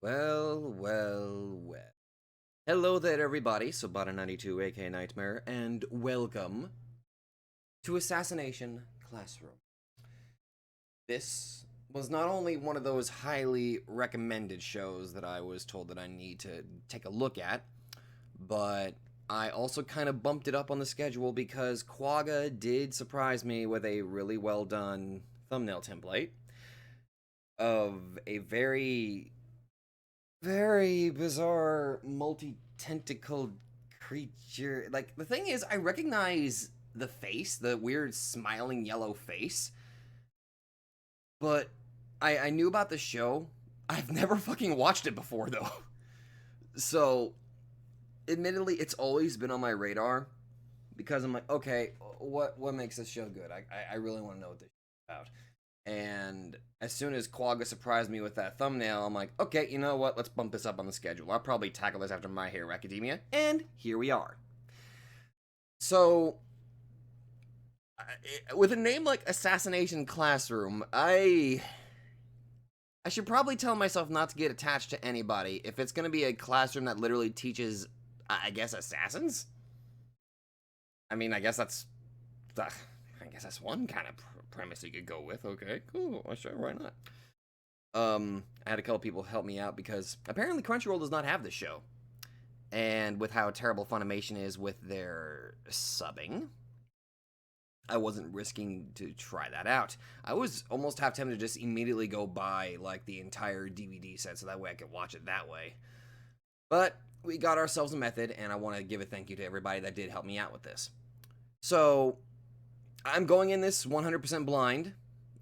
Well. Hello there, everybody. Sobata92, aka Nightmare, and welcome to Assassination Classroom. This was not only one of those highly recommended shows that I was told that I need to take a look at, but I also kind of bumped it up on the schedule because Quagga did surprise me with a really well done thumbnail template of a very bizarre multi-tentacled creature. Like, the thing is, I recognize the face, the weird smiling yellow face, but I knew about the show. I've never fucking watched it before, though. So, admittedly, it's always been on my radar because I'm like, okay, what makes this show good? I really want to know what this is about. And as soon as Quagga surprised me with that thumbnail, I'm like, okay, you know what? Let's bump this up on the schedule. I'll probably tackle this after My Hero Academia. And here we are. So, with a name like Assassination Classroom, I should probably tell myself not to get attached to anybody if it's going to be a classroom that literally teaches, I guess, assassins? I mean, I guess that's one kind of premise you could go with. Okay, cool. Sure, why not? I had a couple people help me out because apparently Crunchyroll does not have this show. And with how terrible Funimation is with their subbing, I wasn't risking to try that out. I was almost half tempted to just immediately go buy like the entire DVD set so that way I could watch it that way. But we got ourselves a method, and I want to give a thank you to everybody that did help me out with this. So, I'm going in this 100% blind.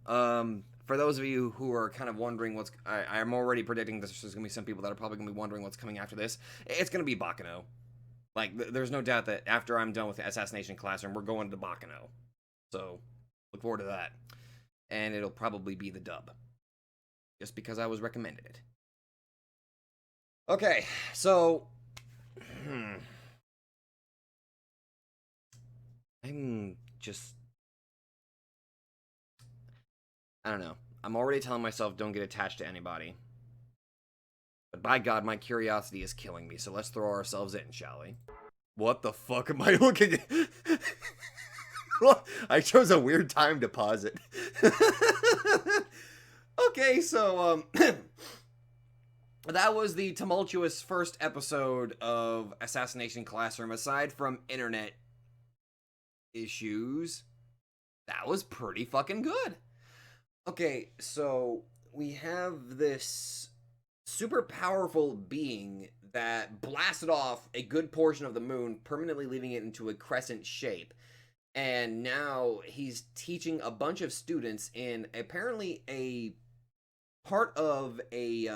For those of you who are kind of wondering I'm already predicting there's going to be some people that are probably going to be wondering what's coming after this. It's going to be Baccano. Like, there's no doubt that after I'm done with the Assassination Classroom, we're going to Baccano. So, look forward to that. And it'll probably be the dub. Just because I was recommended it. Okay, so... I'm just... I don't know. I'm already telling myself don't get attached to anybody. But by God, my curiosity is killing me, so let's throw ourselves in, shall we? What the fuck am I looking at? Well, I chose a weird time to pause it. Okay, so, that was the tumultuous first episode of Assassination Classroom. Aside from internet issues, that was pretty fucking good. Okay, so we have this super powerful being that blasted off a good portion of the moon, permanently leaving it into a crescent shape. And now he's teaching a bunch of students in apparently a part of a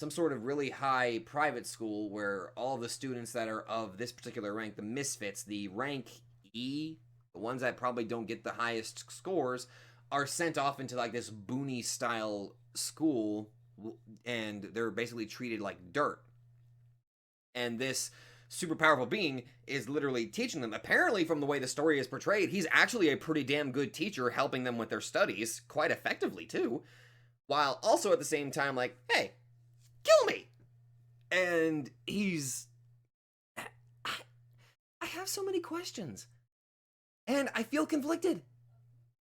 some sort of really high private school where all the students that are of this particular rank, the misfits, the rank E, the ones that probably don't get the highest scores, are sent off into like this boony style school, and they're basically treated like dirt. And this super powerful being is literally teaching them. Apparently, from the way the story is portrayed, he's actually a pretty damn good teacher, helping them with their studies quite effectively too, while also at the same time like, hey, kill me. And he's I have so many questions, and I feel conflicted.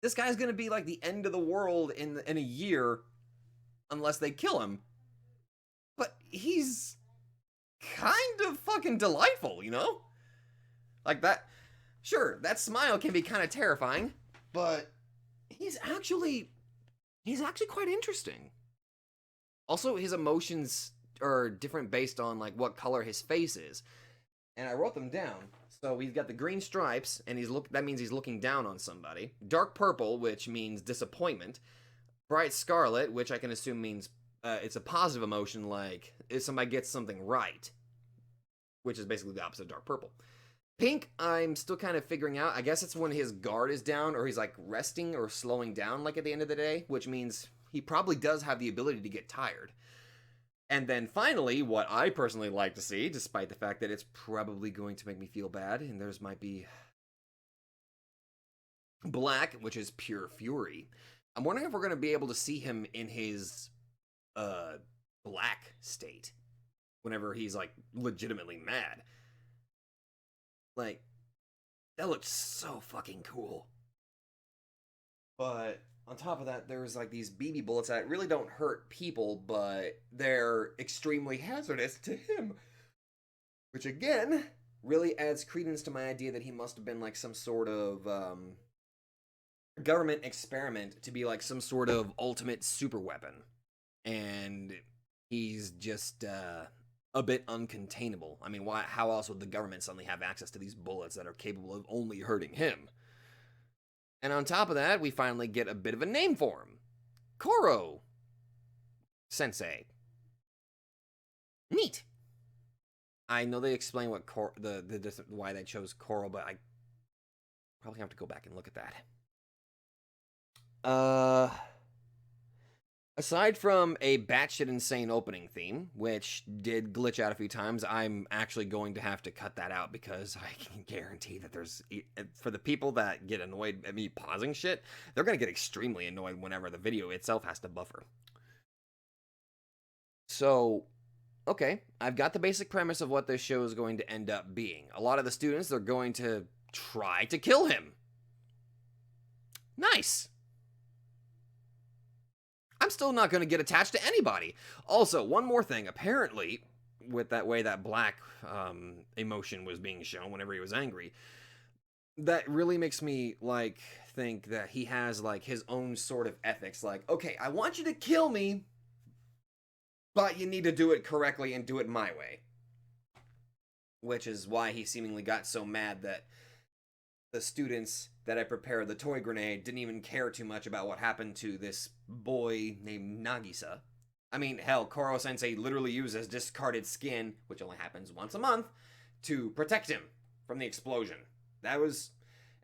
This guy's gonna be like the end of the world in a year unless they kill him. But he's kind of fucking delightful, you know? Like that. Sure, that smile can be kind of terrifying, but he's actually quite interesting. Also, his emotions are different based on like what color his face is. And I wrote them down. So he's got the green stripes, and that means he's looking down on somebody. Dark purple, which means disappointment. Bright scarlet, which I can assume means it's a positive emotion, like if somebody gets something right, which is basically the opposite of dark purple. Pink, I'm still kind of figuring out. I guess it's when his guard is down, or he's like resting or slowing down, like at the end of the day, which means he probably does have the ability to get tired. And then finally, what I personally like to see, despite the fact that it's probably going to make me feel bad, and there's might be black, which is pure fury. I'm wondering if we're going to be able to see him in his black state whenever he's, like, legitimately mad. Like, that looked so fucking cool. But on top of that, there's, like, these BB bullets that really don't hurt people, but they're extremely hazardous to him. Which, again, really adds credence to my idea that he must have been, like, some sort of, government experiment to be, like, some sort of ultimate super weapon. And he's just, a bit uncontainable. I mean, how else would the government suddenly have access to these bullets that are capable of only hurting him? And on top of that, we finally get a bit of a name for him. Kororo Sensei. Neat. I know they explain what why they chose Kororo, but I probably have to go back and look at that. Aside from a batshit insane opening theme, which did glitch out a few times, I'm actually going to have to cut that out because I can guarantee that for the people that get annoyed at me pausing shit, they're going to get extremely annoyed whenever the video itself has to buffer. So, okay, I've got the basic premise of what this show is going to end up being. A lot of the students, they're going to try to kill him. Nice. I'm still not going to get attached to anybody. Also, one more thing. Apparently, with that way that black emotion was being shown whenever he was angry, that really makes me, like, think that he has, like, his own sort of ethics. Like, okay, I want you to kill me, but you need to do it correctly and do it my way. Which is why he seemingly got so mad that the students that I prepared the toy grenade didn't even care too much about what happened to this boy named Nagisa. I mean, hell, Kororo Sensei literally uses discarded skin, which only happens once a month, to protect him from the explosion. That was...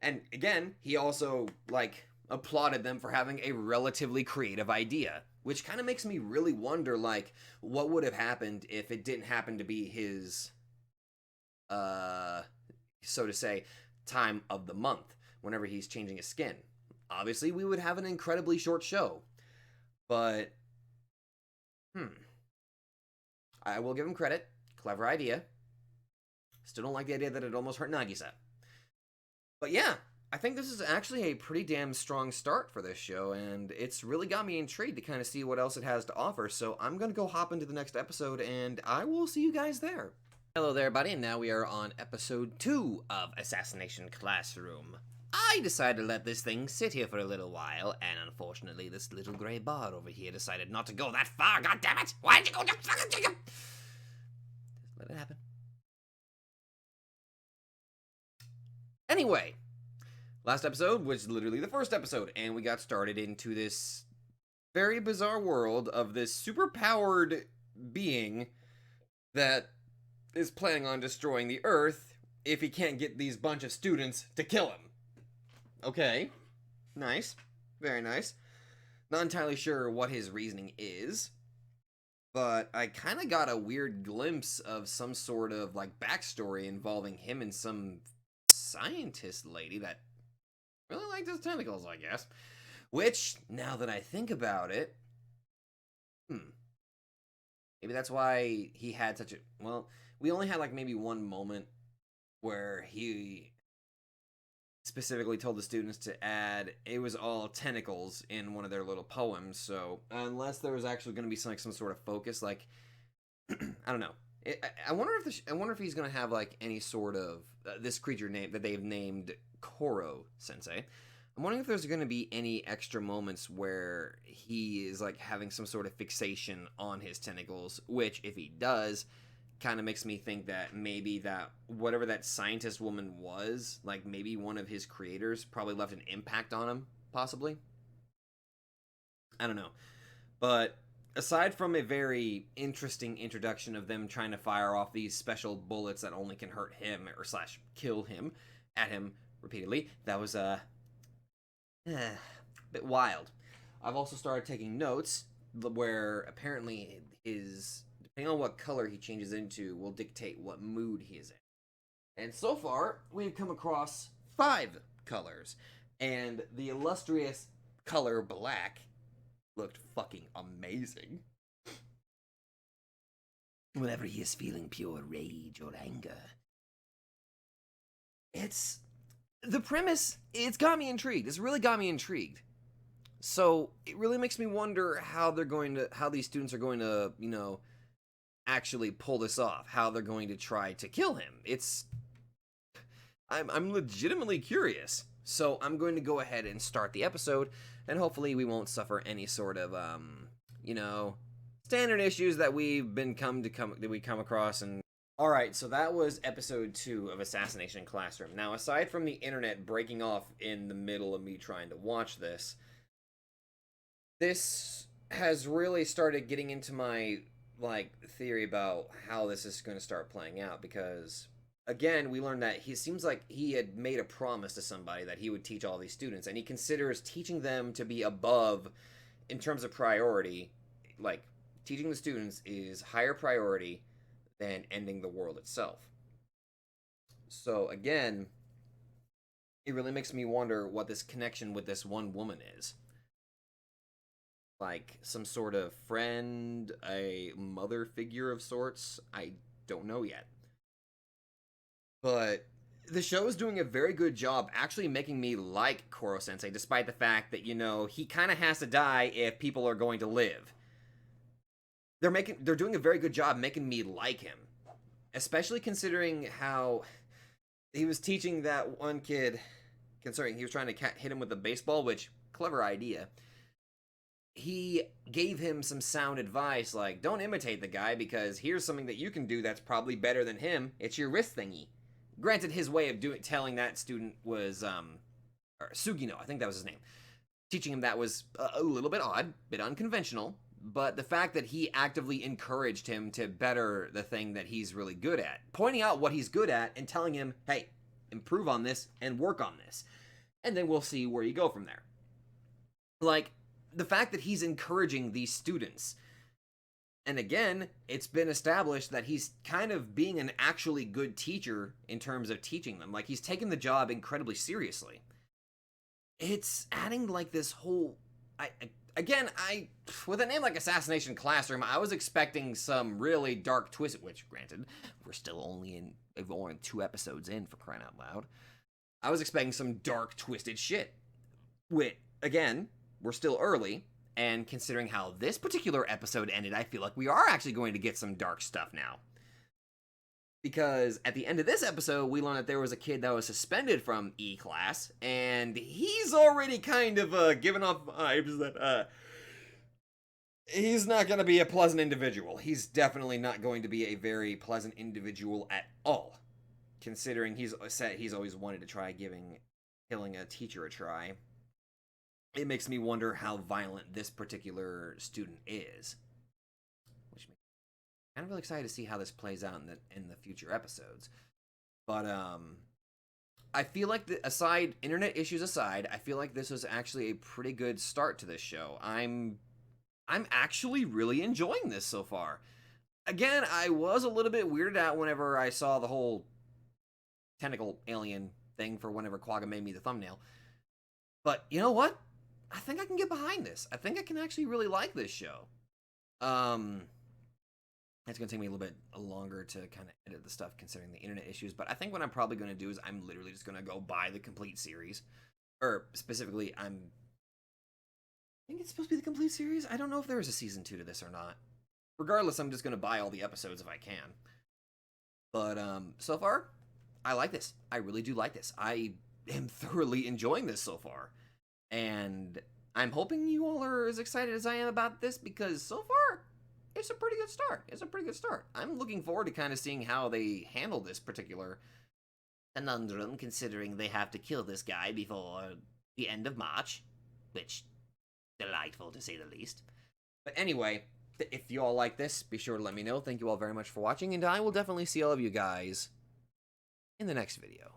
And again, he also, like, applauded them for having a relatively creative idea, which kind of makes me really wonder, like, what would have happened if it didn't happen to be his, so to say, time of the month, whenever he's changing his skin. Obviously, we would have an incredibly short show. But, I will give him credit. Clever idea. Still don't like the idea that it almost hurt Nagisa. But yeah, I think this is actually a pretty damn strong start for this show, and it's really got me intrigued to kind of see what else it has to offer, so I'm going to go hop into the next episode, and I will see you guys there. Hello there, buddy, and now we are on episode 2 of Assassination Classroom. I decided to let this thing sit here for a little while, and unfortunately this little grey bar over here decided not to go that far, goddammit! Why'd you go that fucking... Just let it happen. Anyway, last episode was literally the first episode, and we got started into this very bizarre world of this super-powered being that is planning on destroying the Earth if he can't get these bunch of students to kill him. Okay, nice, very nice. Not entirely sure what his reasoning is, but I kind of got a weird glimpse of some sort of, like, backstory involving him and some scientist lady that really liked his tentacles, I guess. Which, now that I think about it, maybe that's why he had such a... Well, we only had, like, maybe one moment where he specifically told the students to add, it was all tentacles in one of their little poems, so unless there was actually going to be some sort of focus, like, I don't know. I wonder if he's gonna have, like, any sort of this creature name that they've named Kororo Sensei. I'm wondering if there's gonna be any extra moments where he is, like, having some sort of fixation on his tentacles, which, if he does, kind of makes me think that maybe that whatever that scientist woman was, like, maybe one of his creators probably left an impact on him, possibly. I don't know, but aside from a very interesting introduction of them trying to fire off these special bullets that only can hurt him or slash kill him at him repeatedly, that was a bit wild. I've also started taking notes where apparently his, depending on what color he changes into, will dictate what mood he is in. And so far, we've come across 5 colors, and the illustrious color black looked fucking amazing. whenever he is feeling pure rage or anger. The premise, it's got me intrigued. It's really got me intrigued. So it really makes me wonder how these students are going to, actually pull this off. How they're going to try to kill him. I'm legitimately curious. So I'm going to go ahead and start the episode, and hopefully we won't suffer any sort of, standard issues that we come across. And all right, so that was episode 2 of Assassination Classroom. Now, aside from the internet breaking off in the middle of me trying to watch this has really started getting into my theory about how this is going to start playing out, because again, we learned that he seems like he had made a promise to somebody that he would teach all these students, and he considers teaching them to be above in terms of priority. Like, teaching the students is higher priority than ending the world itself. So again, it really makes me wonder what this connection with this one woman is. Like, some sort of friend, a mother figure of sorts. I don't know yet. But the show is doing a very good job actually making me like Koro-sensei, despite the fact that, he kind of has to die if people are going to live. They're doing a very good job making me like him. Especially considering how he was teaching that one kid, considering he was trying to hit him with a baseball, which, clever idea. He gave him some sound advice, like, don't imitate the guy, because here's something that you can do that's probably better than him. It's your wrist thingy. Granted, his way of telling that student was, Sugino, I think that was his name. Teaching him that was a little bit odd, bit unconventional, but the fact that he actively encouraged him to better the thing that he's really good at, pointing out what he's good at and telling him, hey, improve on this and work on this, and then we'll see where you go from there. Like, the fact that he's encouraging these students, and again, it's been established that he's kind of being an actually good teacher in terms of teaching them. Like, he's taken the job incredibly seriously. It's adding, like, this whole... with a name like Assassination Classroom, I was expecting some really dark twist, which, granted, we're only 2 episodes in, for crying out loud. I was expecting some dark, twisted shit. Again, we're still early, and considering how this particular episode ended, I feel like we are actually going to get some dark stuff now. Because at the end of this episode, we learned that there was a kid that was suspended from E-Class, and he's already kind of given off vibes that he's not going to be a pleasant individual. He's definitely not going to be a very pleasant individual at all, considering he's always wanted to try killing a teacher a try. It makes me wonder how violent this particular student is, which makes me kind of really excited to see how this plays out in the future episodes. But I feel like internet issues aside, I feel like this was actually a pretty good start to this show. I'm actually really enjoying this so far. Again, I was a little bit weirded out whenever I saw the whole tentacle alien thing for whenever Quagga made me the thumbnail. But you know what? I think I can get behind this. I think I can actually really like this show. It's going to take me a little bit longer to kind of edit the stuff considering the internet issues, but I think what I'm probably going to do is I'm literally just going to go buy the complete series. Or specifically, I think it's supposed to be the complete series. I don't know if there is a season 2 to this or not. Regardless, I'm just going to buy all the episodes if I can. But so far, I like this. I really do like this. I am thoroughly enjoying this so far. And I'm hoping you all are as excited as I am about this, because so far, it's a pretty good start. I'm looking forward to kind of seeing how they handle this particular conundrum, considering they have to kill this guy before the end of March, which, delightful to say the least. But anyway, if you all like this, be sure to let me know. Thank you all very much for watching, and I will definitely see all of you guys in the next video.